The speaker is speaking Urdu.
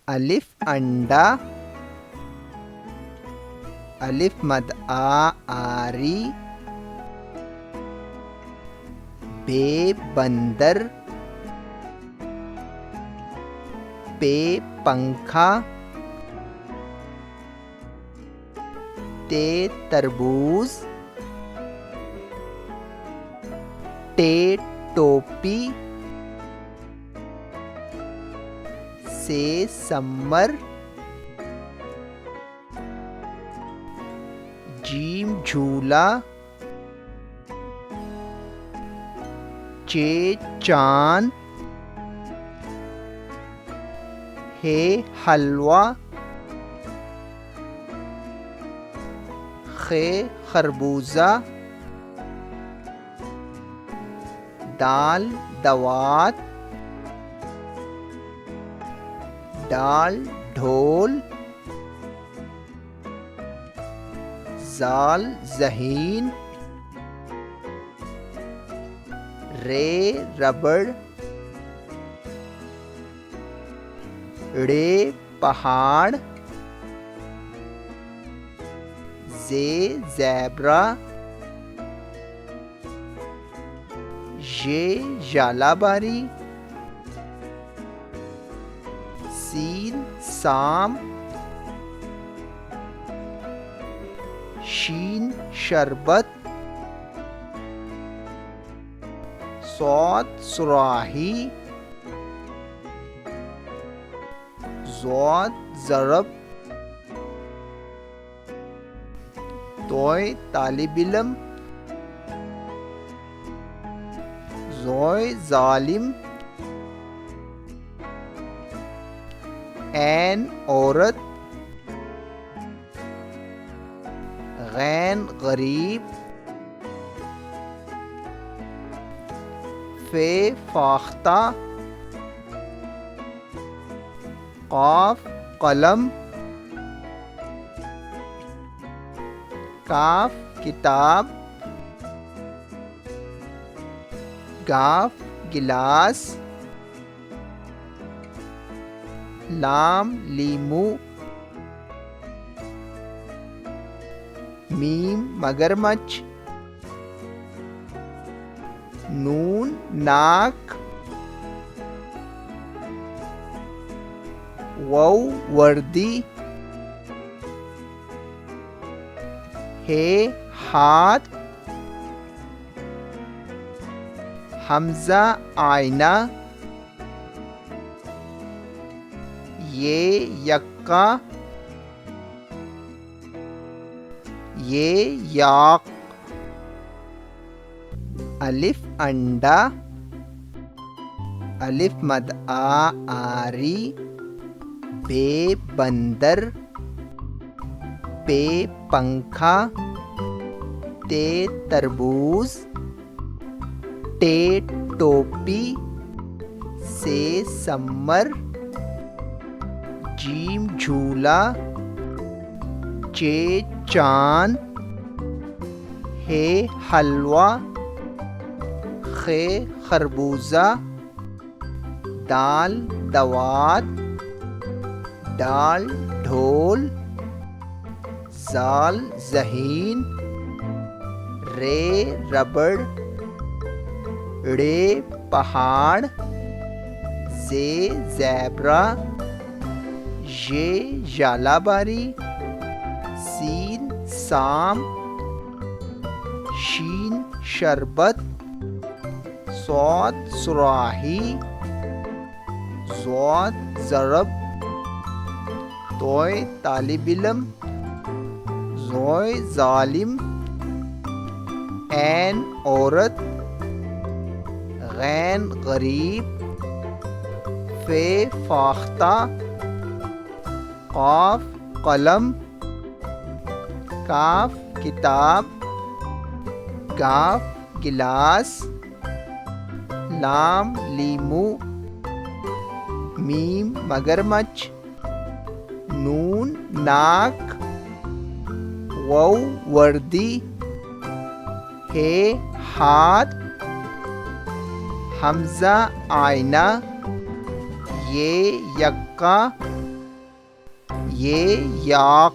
الف انڈا، الف مد آری، بے بندر، پے پنکھا، تے تربوز، ٹے ٹوپی، سے سمر، جیم جھولا، چے چاند، ہے حلوہ، خے خربوزہ، دال دوات، ڈال ڈھول، زال ذہین، رے ربڑ، ڑے پہاڑ، زے زیبرا، ژے ژالہ باری، سین سام، شین شربت، صاد صراحی، ضاد ضرب، توئے طالب علم، زوئے ظالم، عین عورت، غین غریب، فے فاختہ، قاف قلم، کاف کتاب، گاف گلاس، لام لیمو، میم مگرمچھ، نون ناک، وو وردی، ہے ہاتھ، حمزہ آئینہ، یہ یکا، یہ یاق، الف انڈا، الف مد آری، بے بندر، پے پنکھا، تے تربوز، ٹے ٹوپی، سے سمر، جیم جھولا، چے چاند، ہے حلوہ، خے خربوزہ، دال دوات، ڈال ڈھول، زال ذہین، رے ربڑ، ڑے پہاڑ، زے زیبرا، ژے ژالہ باری، سین سام، شین شربت، صاد صراحی، ضاد ضرب، توئے طالب علم، زوئے ظالم، عین عورت، غین غریب، فے فاختہ، قاف قلم، کاف کتاب، گاف گلاس، لام لیمو، میم مگرمچھ، نون ناک، وو وردی، ہے ہاتھ، حمزہ آئینہ، یہ یکا، یہ یاق